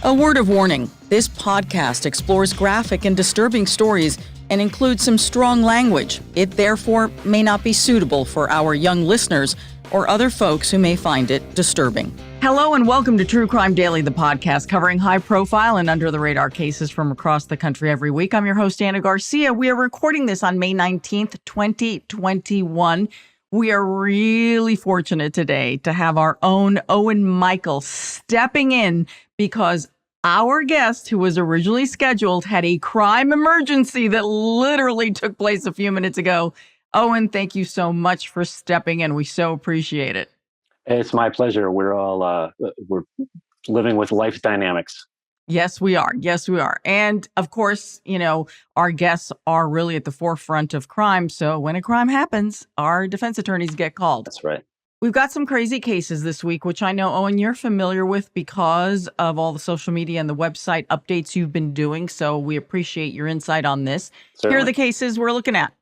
A word of warning, this podcast explores graphic and disturbing stories and includes some strong language. It therefore may not be suitable for our young listeners or other folks who may find it disturbing. Hello and welcome to True Crime Daily, the podcast covering high-profile and under-the-radar cases from across the country every week. I'm your host, Anna Garcia. We are recording this on May 19th, 2021. We are really fortunate today to have our own Owen Michael stepping in because our guest, who was originally scheduled, had a crime emergency that literally took place a few minutes ago. Owen, thank you so much for stepping in. We so appreciate it. It's my pleasure. We're all we're living with life's dynamics. Yes, we are. Yes, we are. And of course, you know, our guests are really at the forefront of crime. So when a crime happens, our defense attorneys get called. That's right. We've got some crazy cases this week, which I know, Owen, you're familiar with because of all the social media and the website updates you've been doing. So we appreciate your insight on this. Certainly. Here are the cases we're looking at.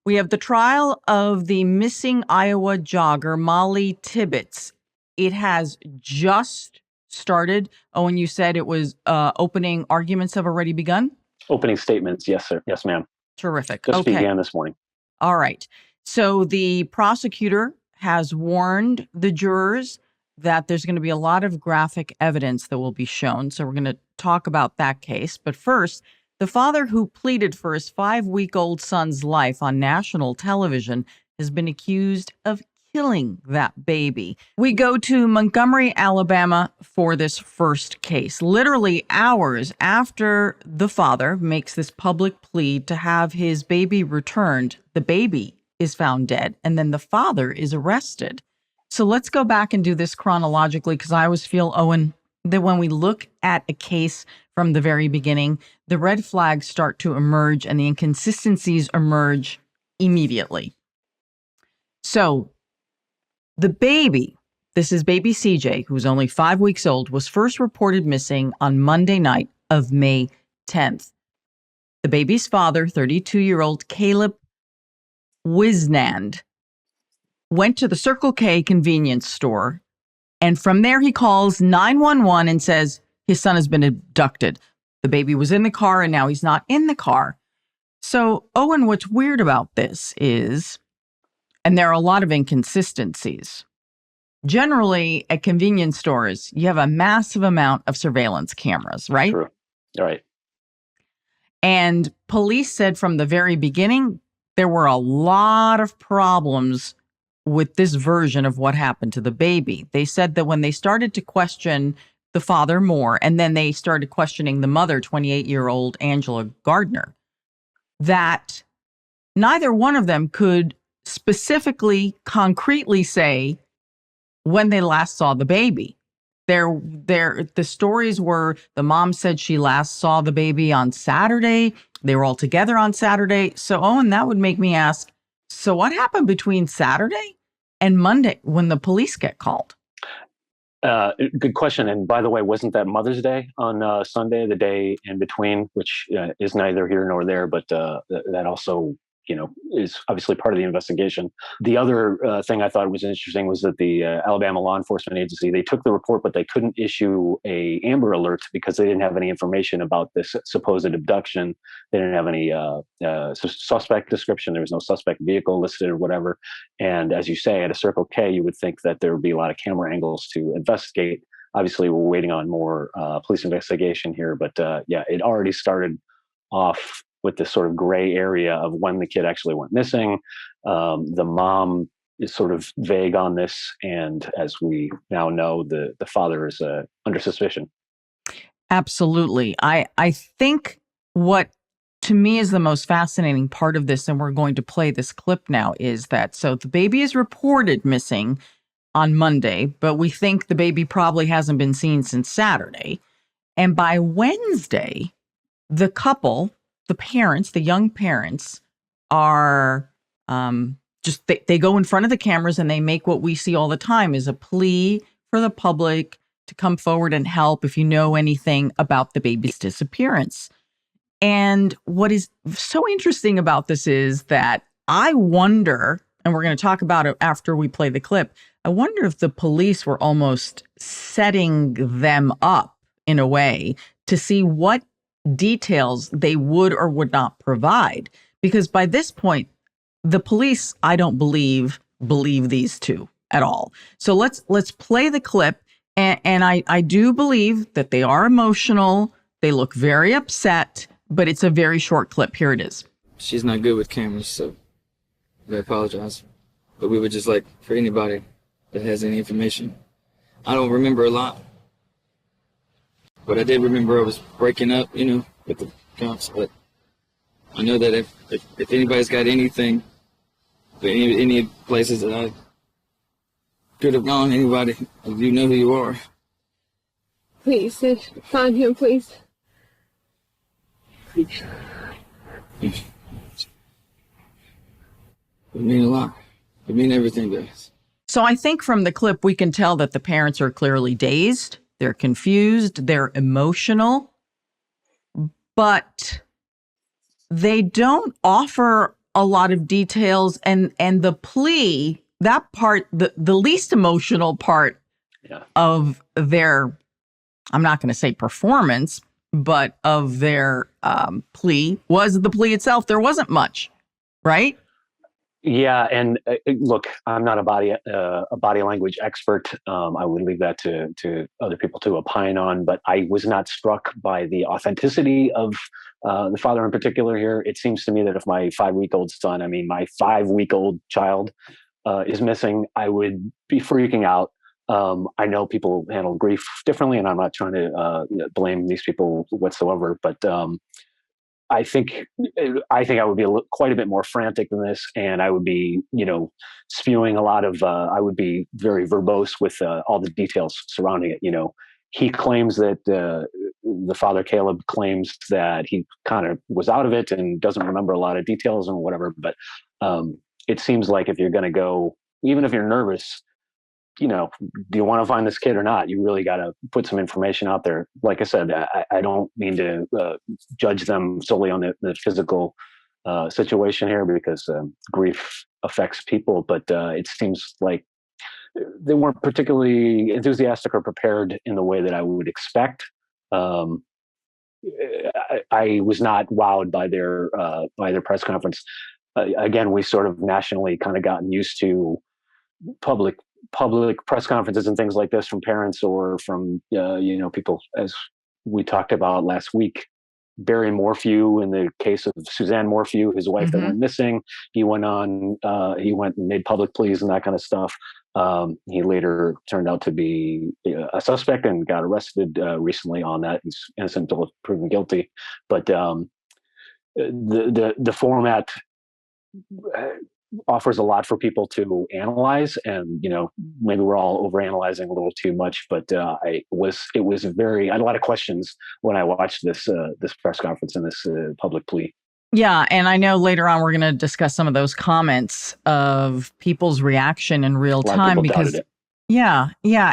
We have the trial of the missing Iowa jogger, Mollie Tibbetts. It has just started. Owen, you said it was opening arguments have already begun? Opening statements. Yes, sir. Yes, ma'am. Terrific. Just okay. began this morning. All right. So the prosecutor has warned the jurors that there's going to be a lot of graphic evidence that will be shown. So we're going to talk about that case. But first, the father who pleaded for his 5-week-old son's life on national television has been accused of killing that baby. We go to Montgomery, Alabama for this first case. Literally hours after the father makes this public plea to have his baby returned, the baby is found dead, and then the father is arrested. So let's go back and do this chronologically, because I always feel, Owen, that when we look at a case from the very beginning, the red flags start to emerge and the inconsistencies emerge immediately. So the baby, this is baby CJ, who's only 5 weeks old, was first reported missing on Monday night of May 10th. The baby's father, 32-year-old Caleb Wisnand, went to the Circle K convenience store, and from there he calls 911 and says his son has been abducted. The baby was in the car and now he's not in the car. So, Owen, what's weird about this is, and there are a lot of inconsistencies. Generally, at convenience stores, you have a massive amount of surveillance cameras, right? True. All right. And police said from the very beginning, there were a lot of problems with this version of what happened to the baby. They said that when they started to question the father more, and then they started questioning the mother, 28-year-old Angela Gardner, that neither one of them could specifically, concretely say when they last saw the baby. The stories were the mom said she last saw the baby on Saturday. They were all together on Saturday. So, Owen, that would make me ask, so what happened between Saturday and Monday when the police get called? Good question. And by the way, wasn't that Mother's Day on Sunday, the day in between, which is neither here nor there, but that also, is obviously part of the investigation. The other thing I thought was interesting was that the Alabama law enforcement agency, they took the report, but they couldn't issue a Amber Alert because they didn't have any information about this supposed abduction. They didn't have any suspect description. There was no suspect vehicle listed or whatever. And as you say, at a Circle K, you would think that there would be a lot of camera angles to investigate. Obviously, we're waiting on more police investigation here, but it already started off with this sort of gray area of when the kid actually went missing. The mom is sort of vague on this. And as we now know, the father is under suspicion. Absolutely. I think what to me is the most fascinating part of this, and we're going to play this clip now, is that so the baby is reported missing on Monday, but we think the baby probably hasn't been seen since Saturday. And by Wednesday, the couple, the parents, the young parents, are they go in front of the cameras and they make what we see all the time is a plea for the public to come forward and help if you know anything about the baby's disappearance. And what is so interesting about this is that I wonder, and we're going to talk about it after we play the clip, I wonder if the police were almost setting them up in a way to see what details they would or would not provide. Because by this point, the police, I don't believe these two at all. So let's play the clip. And I do believe that they are emotional. They look very upset, but it's a very short clip. Here it is. She's not good with cameras, so I apologize. But we would just like for anybody that has any information. I don't remember a lot, but I did remember I was breaking up, with the cops. But I know that if anybody's got anything, any places that I could have gone, anybody, you know who you are. Please, find him, please. It would mean a lot. It would mean everything to us. So I think from the clip, we can tell that the parents are clearly dazed. They're confused. They're emotional. But they don't offer a lot of details. And the plea, that part, the least emotional part of their, I'm not going to say performance, but of their plea was the plea itself. There wasn't much, right? Yeah, and look, I'm not a body language expert. I would leave that to other people to opine on. But I was not struck by the authenticity of the father in particular here. It seems to me that if my 5-week-old son, my 5-week-old child is missing, I would be freaking out. I know people handle grief differently, and I'm not trying to blame these people whatsoever. But I think I would be quite a bit more frantic than this, and I would be, spewing a lot of. I would be very verbose with all the details surrounding it. He claims that the father Caleb claims that he kind of was out of it and doesn't remember a lot of details and whatever. But it seems like if you're going to go, even if you're nervous, do you want to find this kid or not? You really got to put some information out there. Like I said, I don't mean to judge them solely on the physical situation here, because grief affects people, but it seems like they weren't particularly enthusiastic or prepared in the way that I would expect. I was not wowed by their press conference. Again, we sort of nationally kind of gotten used to public press conferences and things like this from parents or from people, as we talked about last week. Barry Morphew, in the case of Suzanne Morphew, his wife that went missing, he went and made public pleas and that kind of stuff. He later turned out to be a suspect and got arrested recently on that. He's innocent until proven guilty. But the format offers a lot for people to analyze, and maybe we're all overanalyzing a little too much. But it was I had a lot of questions when I watched this press conference and this public plea. Yeah, and I know later on we're going to discuss some of those comments of people's reaction in real time, because yeah,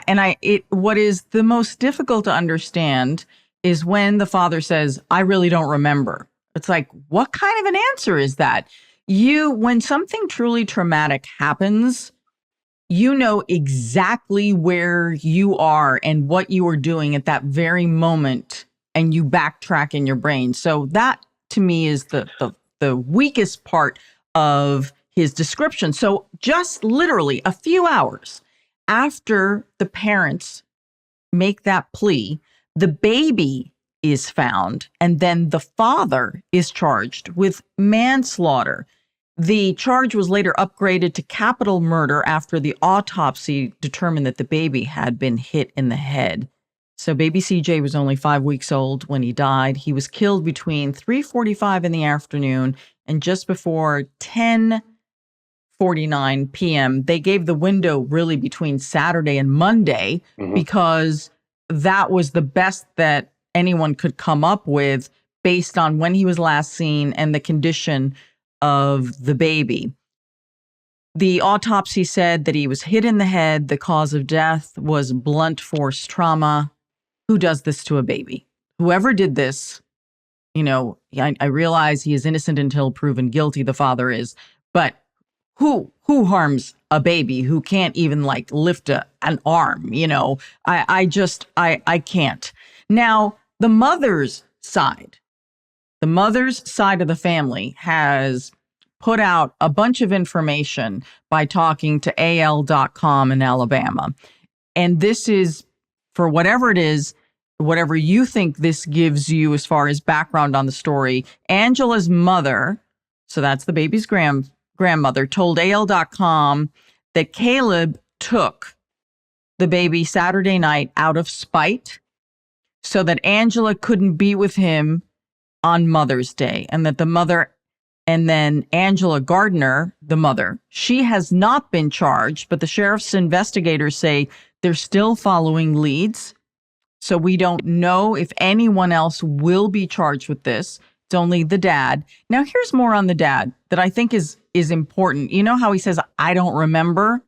and what is the most difficult to understand is when the father says, "I really don't remember." It's like, what kind of an answer is that? When something truly traumatic happens, you know exactly where you are and what you were doing at that very moment, and you backtrack in your brain. So that, to me, is the weakest part of his description. So just literally a few hours after the parents make that plea, the baby is found, and then the father is charged with manslaughter. The charge was later upgraded to capital murder after the autopsy determined that the baby had been hit in the head. So baby CJ was only 5 weeks old when he died. He was killed between 3:45 in the afternoon and just before 10:49 p.m. They gave the window really between Saturday and Monday because that was the best that anyone could come up with based on when he was last seen and the condition of the baby. The autopsy said that he was hit in the head. The cause of death was blunt force trauma. Who does this to a baby? Whoever did this, I realize he is innocent until proven guilty, the father is, but who harms a baby who can't even lift an arm? I can't. Now, the mother's side of the family has put out a bunch of information by talking to AL.com in Alabama. And this is, for whatever it is, whatever you think this gives you as far as background on the story, Angela's mother, so that's the baby's grandmother, told AL.com that Caleb took the baby Saturday night out of spite so that Angela couldn't be with him on Mother's Day, and that the mother, and then Angela Gardner, the mother, she has not been charged, but the sheriff's investigators say they're still following leads. So we don't know if anyone else will be charged with this. It's only the dad. Now, here's more on the dad that I think is important. You know how he says, I don't remember?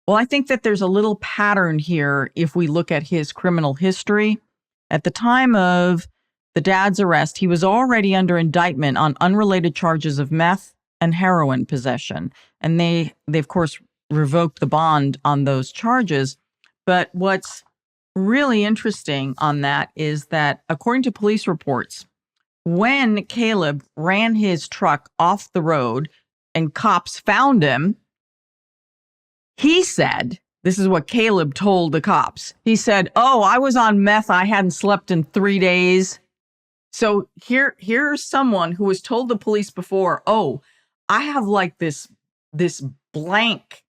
Well, I think that there's a little pattern here if we look at his criminal history. At the time of the dad's arrest, he was already under indictment on unrelated charges of meth and heroin possession. And they of course, revoked the bond on those charges. But what's really interesting on that is that, according to police reports, when Caleb ran his truck off the road and cops found him, he said, this is what Caleb told the cops. He said, "Oh, I was on meth. I hadn't slept in 3 days." So here's someone who has told the police before, "Oh, I have like this blank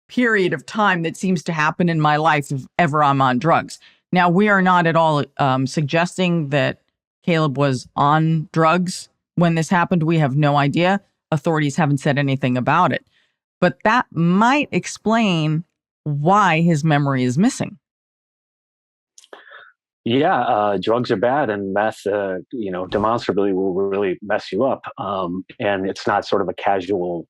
period of time that seems to happen in my life if ever I'm on drugs." Now, we are not at all suggesting that Caleb was on drugs when this happened. We have no idea. Authorities haven't said anything about it. But that might explain why his memory is missing. Yeah, drugs are bad, and meth, demonstrably will really mess you up. And it's not sort of a casual,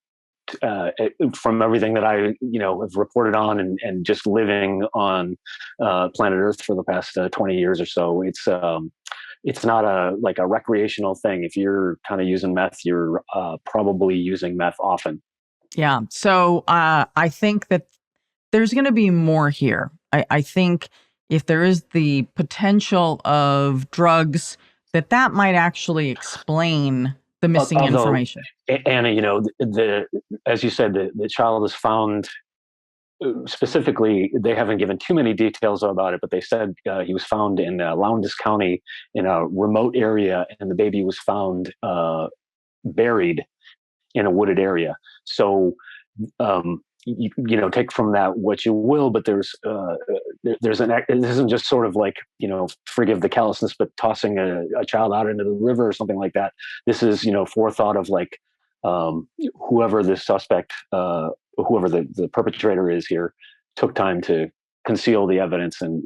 from everything that I, have reported on and just living on planet Earth for the past 20 years or so. It's not a recreational thing. If you're kind of using meth, you're probably using meth often. Yeah. So I think that there's going to be more here. I think if there is the potential of drugs, that might actually explain the missing information. Anna, as you said, the child is found. Specifically, they haven't given too many details about it, but they said he was found in Lowndes County in a remote area, and the baby was found buried in a wooded area. So, take from that what you will, but this isn't just sort of like, forgive the callousness, but tossing a child out into the river or something like that. This is, forethought of like, whoever the suspect, whoever the perpetrator is here, took time to conceal the evidence and,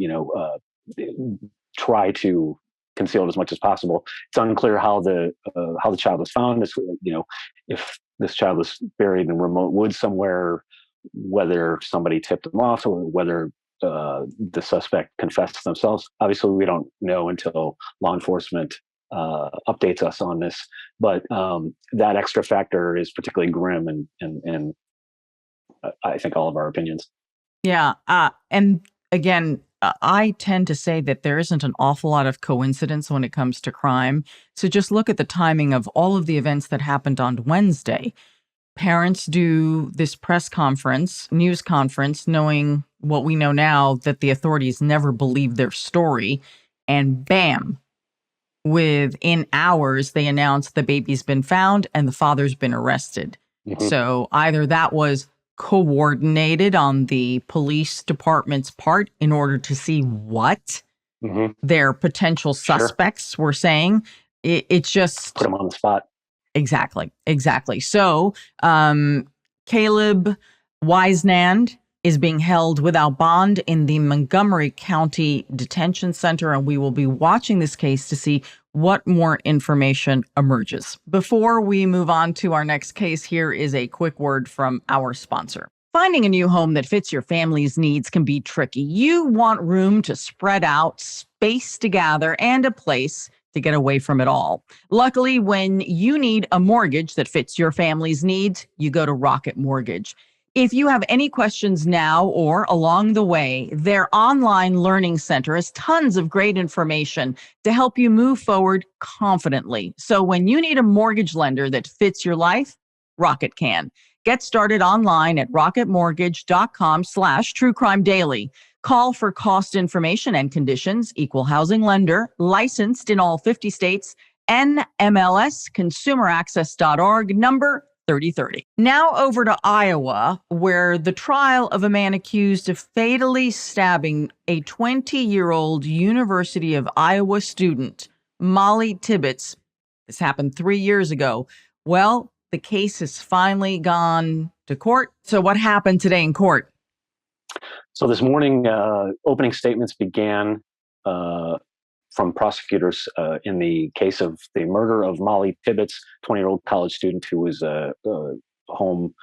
try to conceal it as much as possible. It's unclear how the child was found. If this child was buried in remote woods somewhere, whether somebody tipped them off or whether the suspect confessed themselves. Obviously, we don't know until law enforcement updates us on this. But that extra factor is particularly grim, and I think all of our opinions. Yeah. And again, I tend to say that there isn't an awful lot of coincidence when it comes to crime. So just look at the timing of all of the events that happened on Wednesday. Parents do this news conference, knowing what we know now, that the authorities never believed their story. And bam, within hours, they announced the baby's been found and the father's been arrested. Mm-hmm. So either that was coordinated on the police department's part in order to see what their potential suspects were saying. It's just put them on the spot. Exactly. So Caleb Wisenand is being held without bond in the Montgomery County Detention Center, and we will be watching this case to see what more information emerges. Before we move on to our next case, here is a quick word from our sponsor. Finding a new home that fits your family's needs can be tricky. You want room to spread out, space to gather, and a place to get away from it all. Luckily, when you need a mortgage that fits your family's needs, you go to Rocket Mortgage. If you have any questions now or along the way, their online learning center has tons of great information to help you move forward confidently. So when you need a mortgage lender that fits your life, Rocket can. Get started online at rocketmortgage.com/truecrimedaily. Call for cost information and conditions. Equal housing lender, licensed in all 50 states, NMLSconsumeraccess.org, number 3030. Now over to Iowa, where the trial of a man accused of fatally stabbing a 20-year-old University of Iowa student, Mollie Tibbetts, this happened 3 years ago. Well, the case has finally gone to court. So what happened today in court? So this morning, opening statements began from prosecutors in the case of the murder of Mollie Tibbetts, 20-year-old college student who was home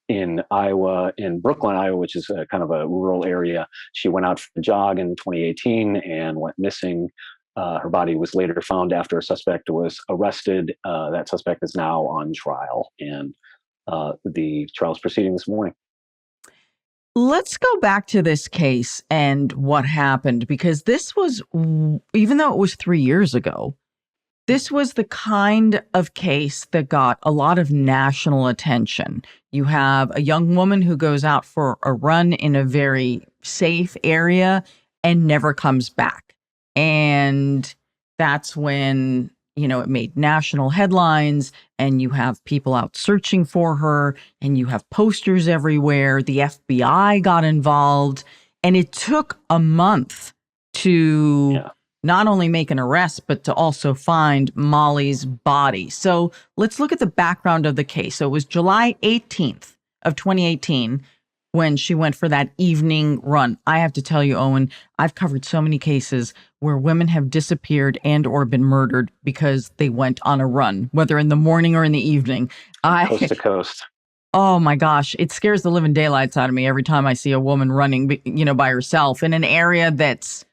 in Iowa, in Brookline, Iowa, which is kind of a rural area. She went out for a jog in 2018 and went missing. Her body was later found after a suspect was arrested. That suspect is now on trial, and the trial is proceeding this morning. Let's go back to this case and what happened, because this was, even though it was 3 years ago, this was the kind of case that got a lot of national attention. You have a young woman who goes out for a run in a very safe area and never comes back. And that's when, it made national headlines, and you have people out searching for her, and you have posters everywhere. The FBI got involved, and it took a month to not only make an arrest, but to also find Mollie's body. So let's look at the background of the case. So it was July 18th of 2018 when she went for that evening run. I have to tell you, Owen, I've covered so many cases where women have disappeared and or been murdered because they went on a run, whether in the morning or in the evening. Coast to coast. Oh my gosh, it scares the living daylights out of me every time I see a woman running, by herself in an area that's.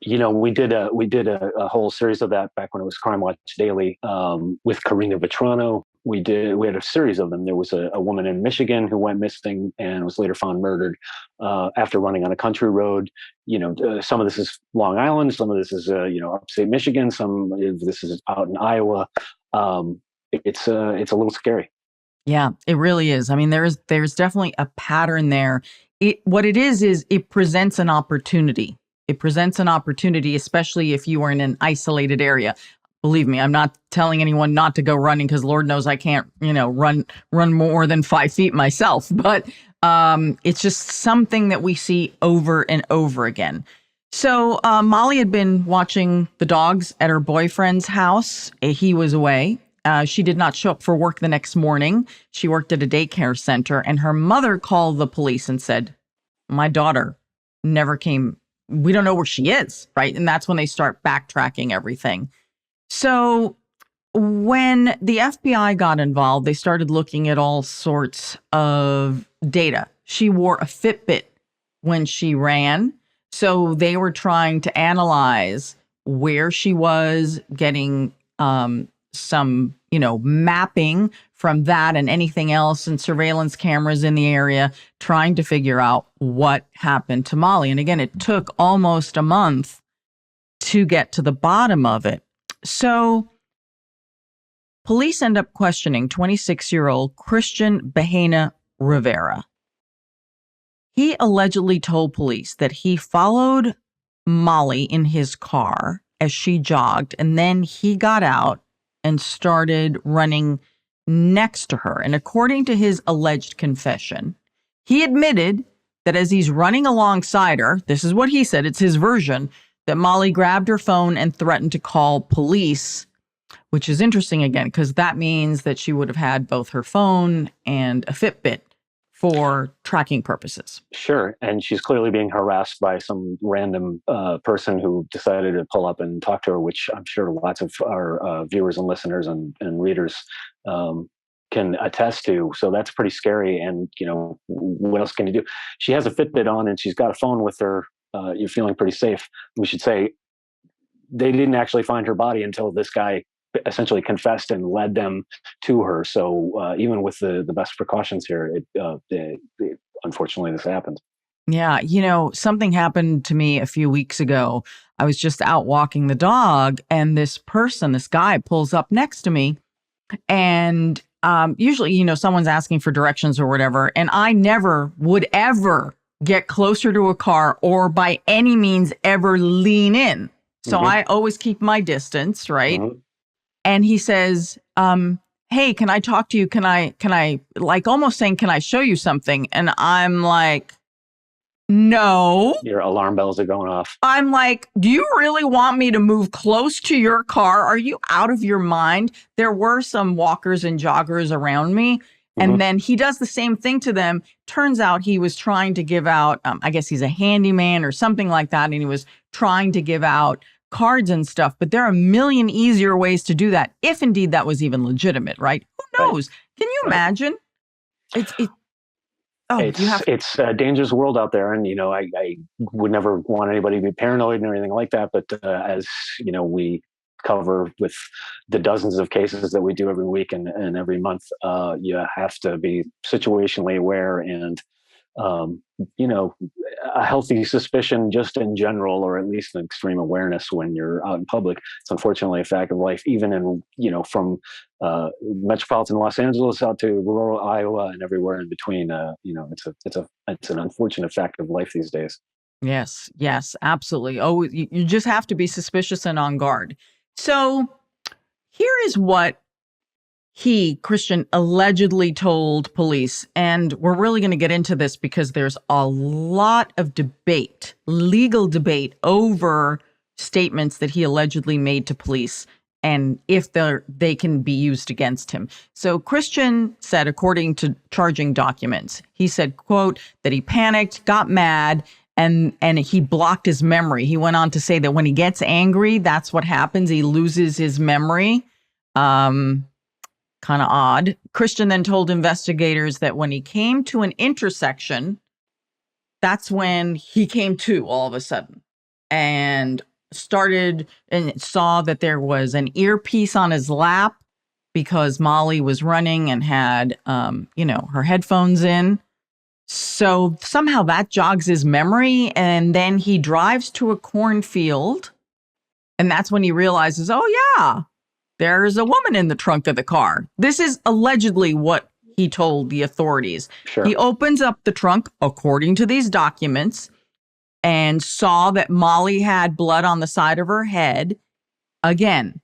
We did a whole series of that back when it was Crime Watch Daily with Karina Vetrano. We had a series of them. There was a woman in Michigan who went missing and was later found murdered after running on a country road. Some of this is Long Island, some of this is upstate Michigan, some of this is out in Iowa. It's a little scary. Yeah, it really is. I mean, there's definitely a pattern there. What it is it presents an opportunity. It presents an opportunity, especially if you are in an isolated area. Believe me, I'm not telling anyone not to go running, because Lord knows I can't, run more than 5 feet myself. But it's just something that we see over and over again. So Mollie had been watching the dogs at her boyfriend's house. He was away. She did not show up for work the next morning. She worked at a daycare center, and her mother called the police and said, "My daughter never came. We don't know where she is," right? And that's when they start backtracking everything. So when the FBI got involved, they started looking at all sorts of data. She wore a Fitbit when she ran. So they were trying to analyze where she was, getting some, mapping from that and anything else, and surveillance cameras in the area, trying to figure out what happened to Mollie. And again, it took almost a month to get to the bottom of it. So police end up questioning 26-year-old Christian Bahena Rivera. He allegedly told police that he followed Mollie in his car as she jogged, and then he got out and started running next to her. And according to his alleged confession, he admitted that as he's running alongside her, this is what he said, it's his version, that Mollie grabbed her phone and threatened to call police, which is interesting again, because that means that she would have had both her phone and a Fitbit for tracking purposes. Sure. And she's clearly being harassed by some random person who decided to pull up and talk to her, which I'm sure lots of our viewers and listeners and readers can attest to. So that's pretty scary. And, what else can you do? She has a Fitbit on and she's got a phone with her. You're feeling pretty safe. We should say they didn't actually find her body until this guy essentially confessed and led them to her. So even with the best precautions here, unfortunately this happened. Yeah. Something happened to me a few weeks ago. I was just out walking the dog, and this guy pulls up next to me. And usually, someone's asking for directions or whatever. And I never would ever get closer to a car or by any means ever lean in. So I always keep my distance, right? And he says, hey, can I talk to you? Can I like almost saying, can I show you something? And I'm like, no. Your alarm bells are going off. I'm like, do you really want me to move close to your car? Are you out of your mind? There were some walkers and joggers around me. And then he does the same thing to them. Turns out he was trying to give out, I guess he's a handyman or something like that. And he was trying to give out cards and stuff. But there are a million easier ways to do that, if indeed that was even legitimate, right? Who knows? Can you imagine? It's a dangerous world out there, and I would never want anybody to be paranoid or anything like that. But as we cover with the dozens of cases that we do every week and every month, you have to be situationally aware and a healthy suspicion just in general, or at least an extreme awareness when you're out in public. It's unfortunately a fact of life, even in, from metropolitan Los Angeles out to rural Iowa and everywhere in between. It's an unfortunate fact of life these days. Yes, absolutely. Oh, you just have to be suspicious and on guard. So here is what Christian, allegedly told police. And we're really going to get into this because there's a lot of debate, legal debate over statements that he allegedly made to police and if they can be used against him. So Christian said, according to charging documents, he said, quote, that he panicked, got mad, and he blocked his memory. He went on to say that when he gets angry, that's what happens. He loses his memory. Kind of odd. Christian then told investigators that when he came to an intersection, that's when he came to all of a sudden and started and saw that there was an earpiece on his lap because Mollie was running and had, her headphones in. So somehow that jogs his memory. And then he drives to a cornfield. And that's when he realizes, oh, yeah, there's a woman in the trunk of the car. This is allegedly what he told the authorities. Sure. He opens up the trunk, according to these documents, and saw that Mollie had blood on the side of her head. Again,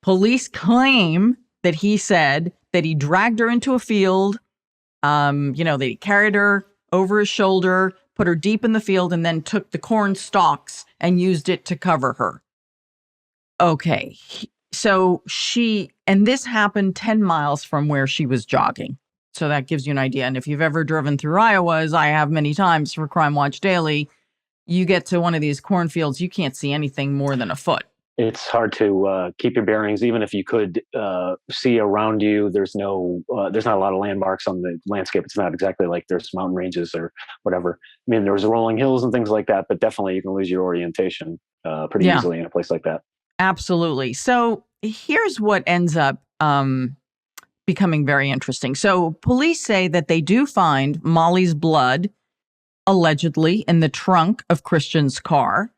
police claim that he said that he dragged her into a field, that he carried her over his shoulder, put her deep in the field, and then took the corn stalks and used it to cover her. Okay. So this happened 10 miles from where she was jogging. So that gives you an idea. And if you've ever driven through Iowa, as I have many times for Crime Watch Daily, you get to one of these cornfields, you can't see anything more than a foot. It's hard to keep your bearings, even if you could see around you. There's not a lot of landmarks on the landscape. It's not exactly like there's mountain ranges or whatever. I mean, there's rolling hills and things like that, but definitely you can lose your orientation pretty easily in a place like that. Absolutely. So here's what ends up becoming very interesting. So police say that they do find Mollie's blood, allegedly, in the trunk of Christian's car,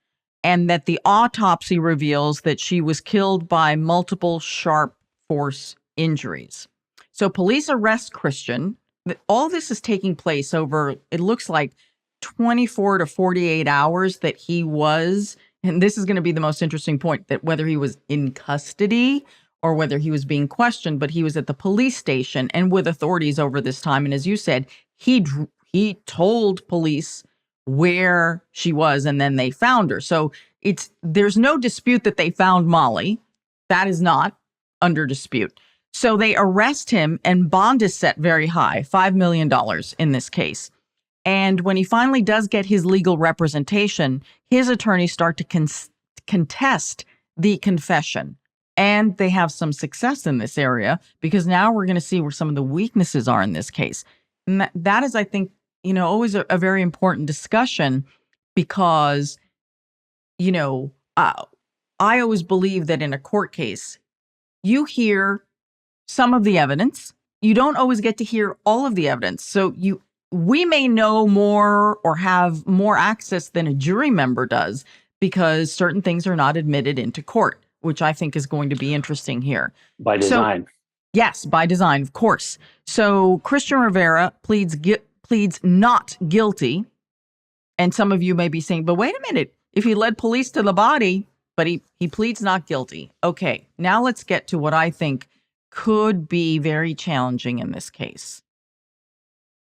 and that the autopsy reveals that she was killed by multiple sharp force injuries. So police arrest Christian. All this is taking place over, it looks like, 24 to 48 hours that he was, and this is going to be the most interesting point, that whether he was in custody or whether he was being questioned, but he was at the police station and with authorities over this time. And as you said, he told police where she was, and then they found her. So there's no dispute that they found Mollie. That is not under dispute. So they arrest him, and bond is set very high, $5 million in this case. And when he finally does get his legal representation, his attorneys start to contest the confession. And they have some success in this area, because now we're going to see where some of the weaknesses are in this case. And that is, I think, always a very important discussion, because, I always believe that in a court case, you hear some of the evidence. You don't always get to hear all of the evidence. So we may know more or have more access than a jury member does because certain things are not admitted into court, which I think is going to be interesting here. By design. Yes, by design, of course. So Christian Rivera pleads not guilty. And some of you may be saying, but wait a minute, if he led police to the body, but he pleads not guilty. Okay, now let's get to what I think could be very challenging in this case.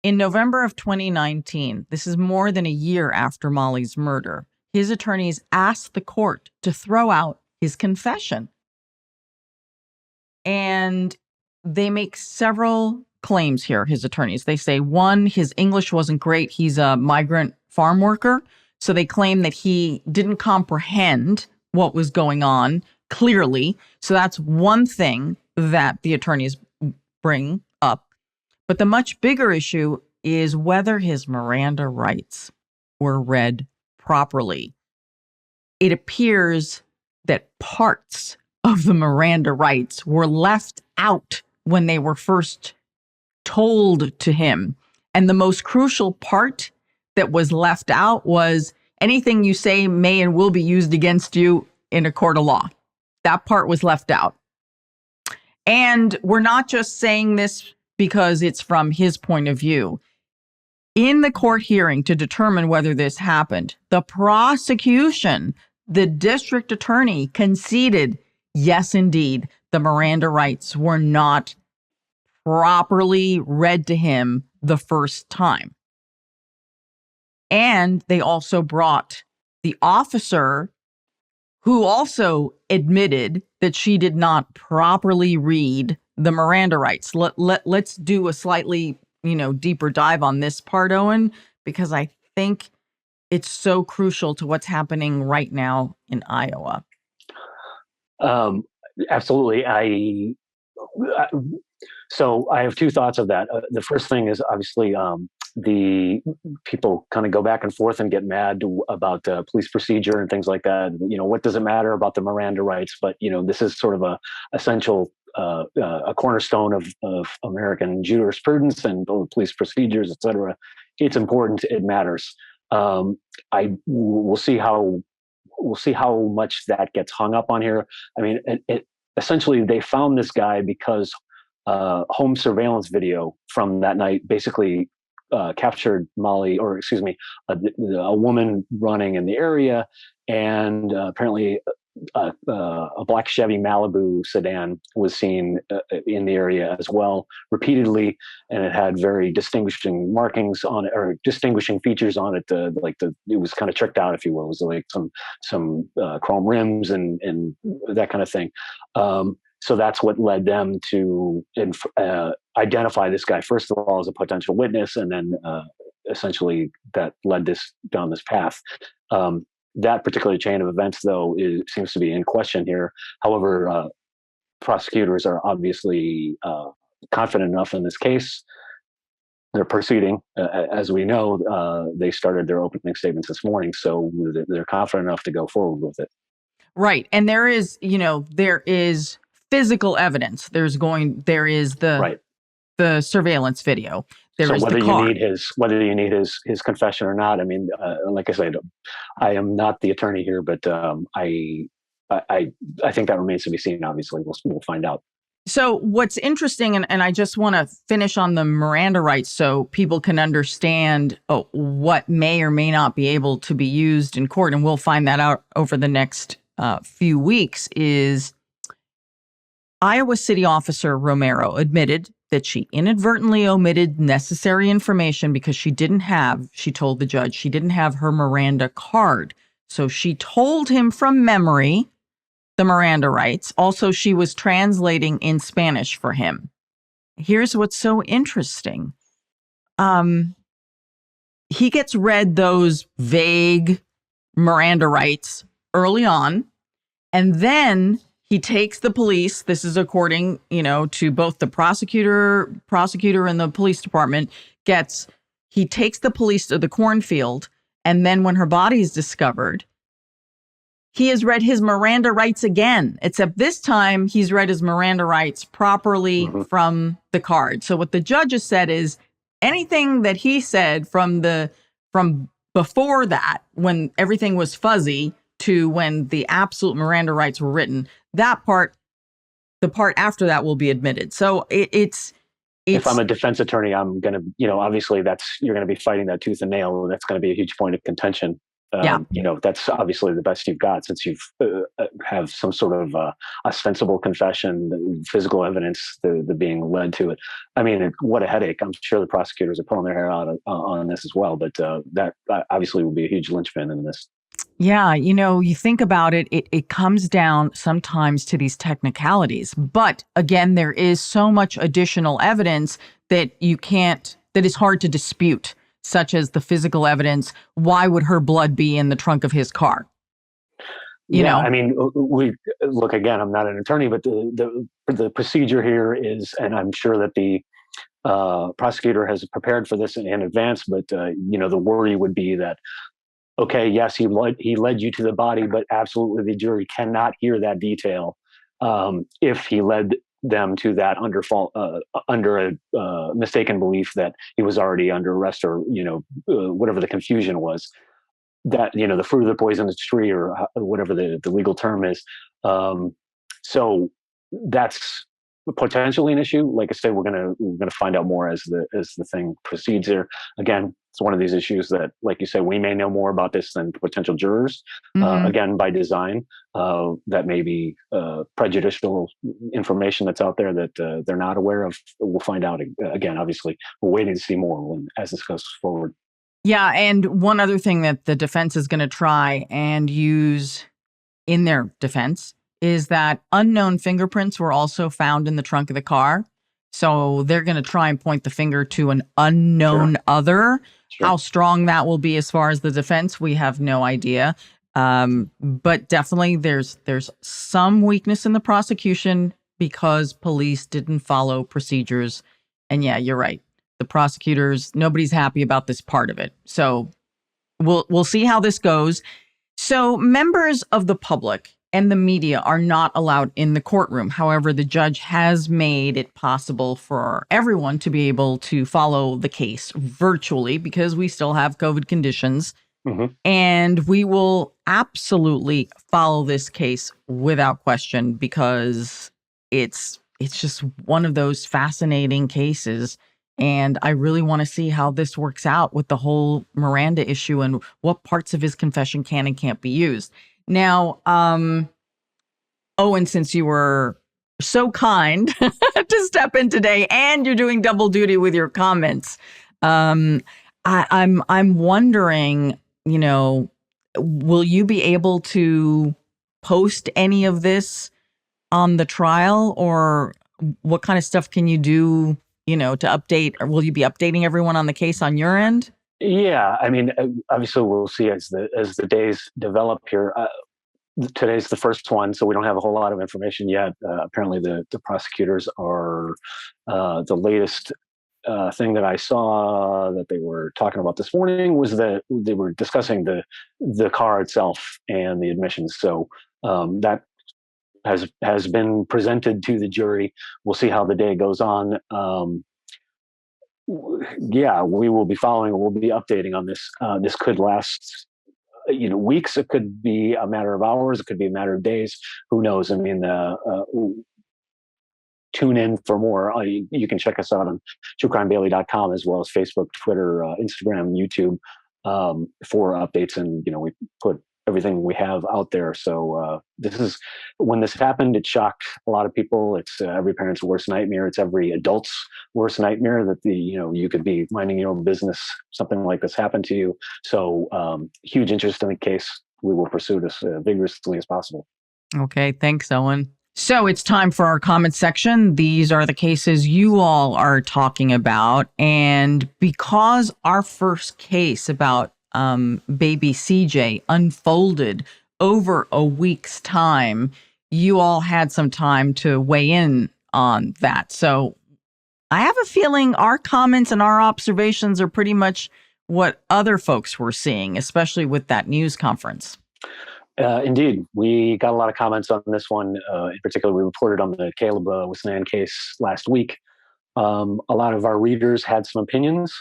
In November of 2019, this is more than a year after Mollie's murder, his attorneys asked the court to throw out his confession. And they make several claims here, his attorneys. They say, one, his English wasn't great. He's a migrant farm worker. So they claim that he didn't comprehend what was going on clearly. So that's one thing that the attorneys bring up. But the much bigger issue is whether his Miranda rights were read properly. It appears that parts of the Miranda rights were left out when they were first told to him. And the most crucial part that was left out was anything you say may and will be used against you in a court of law. That part was left out. And we're not just saying this because it's from his point of view. In the court hearing to determine whether this happened, the prosecution, the district attorney conceded, yes, indeed, the Miranda rights were not properly read to him the first time. And they also brought the officer who also admitted that she did not properly read the Miranda rights. Let's do a slightly, deeper dive on this part, Owen, because I think it's so crucial to what's happening right now in Iowa. Absolutely. So I have two thoughts of that. The first thing is obviously the people kind of go back and forth and get mad about police procedure and things like that. What does it matter about the Miranda rights? But this is sort of a essential, a cornerstone of American jurisprudence and police procedures, et cetera. It's important. It matters. We'll see how much that gets hung up on here. I mean, essentially they found this guy because home surveillance video from that night basically captured a woman running in the area, and apparently a black Chevy Malibu sedan was seen in the area as well repeatedly, and it had very distinguishing markings on it, or distinguishing features on it. It was kind of tricked out, if you will. It was like some chrome rims and that kind of thing. So that's what led them to identify this guy, first of all, as a potential witness, and then essentially that led down this path. That particular chain of events, though, seems to be in question here. However, prosecutors are obviously confident enough in this case. They're proceeding. As we know, they started their opening statements this morning, so they're confident enough to go forward with it. Right. And there is physical evidence. There is the surveillance video. So whether you need his confession or not, I mean, like I said, I am not the attorney here, but I think that remains to be seen. Obviously, we'll find out. So what's interesting, and I just want to finish on the Miranda rights so people can understand what may or may not be able to be used in court, and we'll find that out over the next few weeks, is Iowa City Officer Romero admitted that she inadvertently omitted necessary information because she told the judge she didn't have her Miranda card. So she told him from memory the Miranda rights. Also, she was translating in Spanish for him. Here's what's so interesting. He gets read those vague Miranda rights early on, and then he takes the police. This is according, to both the prosecutor and the police department. He takes the police to the cornfield, and then when her body is discovered, he has read his Miranda rights again, except this time he's read his Miranda rights properly from the card. So what the judge has said is anything that he said from before that, when everything was fuzzy, to when the absolute Miranda rights were written, the part after that will be admitted. So it's if I'm a defense attorney, I'm going to, obviously you're going to be fighting that tooth and nail. That's going to be a huge point of contention. That's obviously the best you've got since you've have some sort of ostensible confession, physical evidence, the being led to it. I mean, what a headache. I'm sure the prosecutors are pulling their hair out on this as well, but that obviously will be a huge linchpin in this. Yeah, you think about it, it comes down sometimes to these technicalities. But again, there is so much additional evidence that that is hard to dispute, such as the physical evidence. Why would her blood be in the trunk of his car? You know? I mean, we look, again, I'm not an attorney, but the procedure here is, and I'm sure that the prosecutor has prepared for this in advance, but the worry would be that, okay, yes, he led you to the body, but absolutely the jury cannot hear that detail if he led them to that under a mistaken belief that he was already under arrest, or whatever the confusion was, that the fruit of the poisonous tree, or whatever the legal term is. So that's potentially an issue. Like I said, we're gonna find out more as the thing proceeds here. Again, it's one of these issues that, like you said, we may know more about this than potential jurors. Again, by design, that may be prejudicial information that's out there that they're not aware of. We'll find out. Again, obviously, we're waiting to see more as this goes forward. Yeah, and one other thing that the defense is going to try and use in their defense is that unknown fingerprints were also found in the trunk of the car. So they're going to try and point the finger to an unknown other. Sure. How strong that will be as far as the defense, we have no idea. But definitely there's some weakness in the prosecution because police didn't follow procedures. And yeah, you're right. The prosecutors, nobody's happy about this part of it. So we'll see how this goes. So members of the public and the media are not allowed in the courtroom. However, the judge has made it possible for everyone to be able to follow the case virtually because we still have COVID conditions. And we will absolutely follow this case without question because it's just one of those fascinating cases. And I really want to see how this works out with the whole Miranda issue and what parts of his confession can and can't be used. Now, Owen, since you were so kind to step in today and you're doing double duty with your comments, I'm wondering, will you be able to post any of this on the trial, or what kind of stuff can you do, to update, or will you be updating everyone on the case on your end? Yeah, I mean, obviously we'll see as the days develop here. Today's the first one, so we don't have a whole lot of information yet. Apparently the prosecutors are the latest thing that I saw that they were talking about this morning was that they were discussing the car itself and the admissions. So that has been presented to the jury. We'll see how the day goes on. Yeah, we will be following. We'll be updating on this. This could last, weeks. It could be a matter of hours. It could be a matter of days. Who knows? I mean, tune in for more. You can check us out on truecrimedaily.com as well as Facebook, Twitter, Instagram, YouTube for updates. And, we put everything we have out there. So when this happened, it shocked a lot of people. It's every parent's worst nightmare. It's every adult's worst nightmare that you could be minding your own business, something like this happened to you. So huge interest in the case. We will pursue this vigorously as possible. Okay. Thanks, Owen. So it's time for our comment section. These are the cases you all are talking about. And because our first case about baby CJ unfolded over a week's time, you all had some time to weigh in on that. So I have a feeling our comments and our observations are pretty much what other folks were seeing, especially with that news conference. Indeed. We got a lot of comments on this one. In particular, we reported on the Caleb Wisnan case last week. A lot of our readers had some opinions.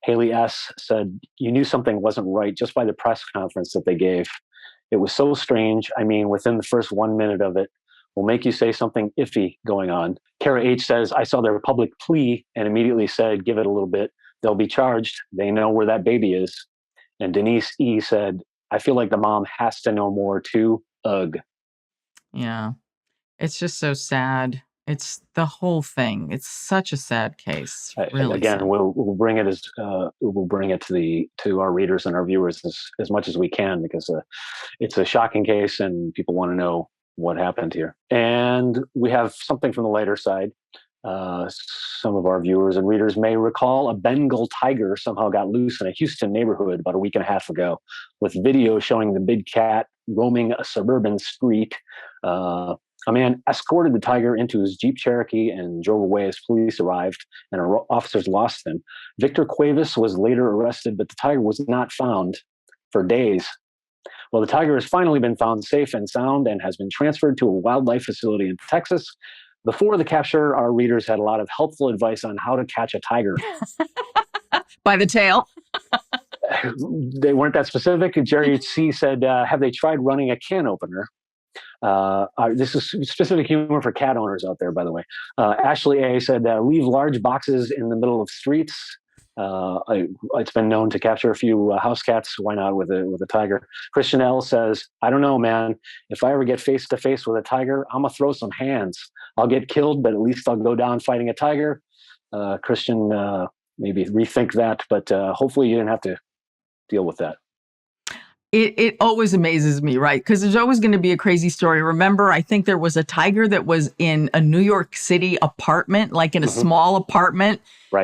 Haley S. said, "You knew something wasn't right just by the press conference that they gave. It was so strange. I mean, within the first 1 minute of it, will make you say something iffy going on." Kara H. says, "I saw their public plea and immediately said, give it a little bit. They'll be charged. They know where that baby is." And Denise E. said, "I feel like the mom has to know more too. Ugh." Yeah. It's just so sad. It's the whole thing. It's such a sad case. Really Again, sad. we'll bring it to our readers and our viewers as much as we can, because it's a shocking case and people want to know what happened here. And we have something from the lighter side. Some of our viewers and readers may recall a Bengal tiger somehow got loose in a Houston neighborhood about a week and a half ago, with video showing the big cat roaming a suburban street. A man escorted the tiger into his Jeep Cherokee and drove away as police arrived and officers lost him. Victor Cuevas was later arrested, but the tiger was not found for days. Well, the tiger has finally been found safe and sound and has been transferred to a wildlife facility in Texas. Before the capture, our readers had a lot of helpful advice on how to catch a tiger. By the tail. They weren't that specific. Jerry C. said, have they tried running a can opener? This is specific humor for cat owners out there, by the way. Ashley A. said, leave large boxes in the middle of streets. It's been known to capture a few house cats. Why not with a tiger? Christian L. says, I don't know, man. If I ever get face to face with a tiger, I'm gonna throw some hands. I'll get killed, but at least I'll go down fighting a tiger. Christian, maybe rethink that, but hopefully you didn't have to deal with that. It always amazes me, right? Because there's always going to be a crazy story. Remember, I think there was a tiger that was in a New York City apartment, like in a small apartment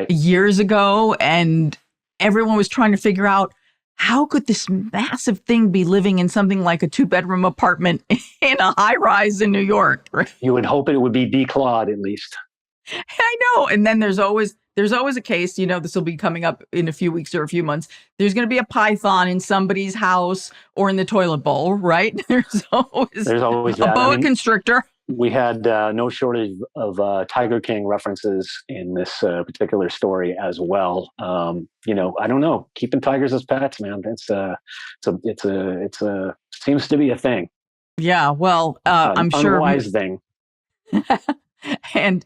years ago. And everyone was trying to figure out, how could this massive thing be living in something like a 2-bedroom apartment in a high rise in New York? Right? You would hope it would be declawed at least. I know. And then there's always a case, this will be coming up in a few weeks or a few months. There's going to be a python in somebody's house or in the toilet bowl, right? There's always a boa constrictor. We had no shortage of Tiger King references in this particular story as well. I don't know, keeping tigers as pets, man. It's seems to be a thing. Yeah. Well, I'm sure. Unwise thing. And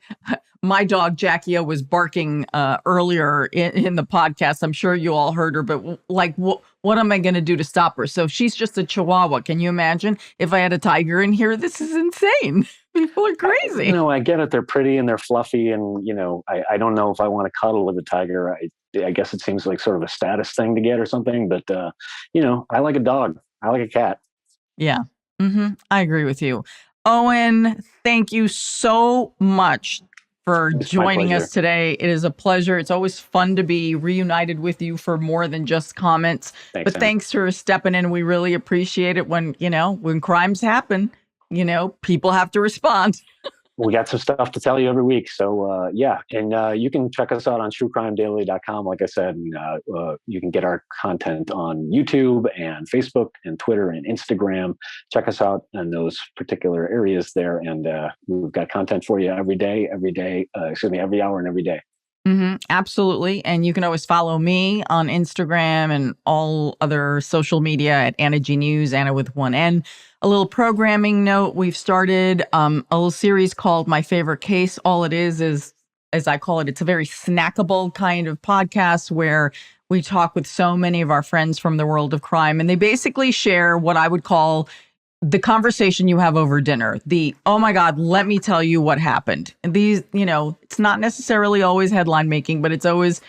my dog Jackie was barking earlier in the podcast. I'm sure you all heard her, but like, what am I going to do to stop her? So she's just a Chihuahua. Can you imagine if I had a tiger in here? This is insane. People are crazy. I get it. They're pretty and they're fluffy, and I don't know if I want to cuddle with a tiger. I guess it seems like sort of a status thing to get or something. But I like a dog. I like a cat. Yeah, I agree with you. Owen, thank you so much for joining us today. It is a pleasure. It's always fun to be reunited with you for more than just comments. Thanks for stepping in. We really appreciate it. When crimes happen, people have to respond. We got some stuff to tell you every week. So, and you can check us out on truecrimedaily.com. Like I said, you can get our content on YouTube and Facebook and Twitter and Instagram. Check us out in those particular areas there. And we've got content for you every hour and every day. Absolutely. And you can always follow me on Instagram and all other social media at Anna G News, Anna with one N. A little programming note, we've started a little series called My Favorite Case. All it is, as I call it, it's a very snackable kind of podcast where we talk with so many of our friends from the world of crime, and they basically share what I would call the conversation you have over dinner. Oh my God, let me tell you what happened. And these, it's not necessarily always headline making, but it's always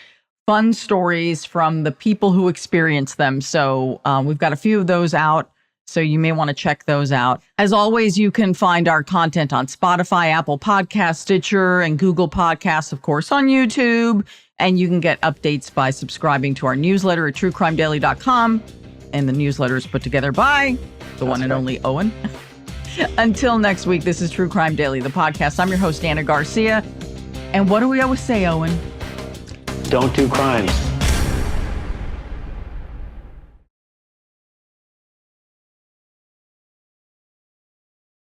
fun stories from the people who experience them. So we've got a few of those out. So you may want to check those out. As always, you can find our content on Spotify, Apple Podcasts, Stitcher, and Google Podcasts, of course, on YouTube. And you can get updates by subscribing to our newsletter at truecrimedaily.com. And the newsletter is put together by the one and only Owen. Until next week, this is True Crime Daily, the podcast. I'm your host, Anna Garcia. And what do we always say, Owen? Don't do crimes.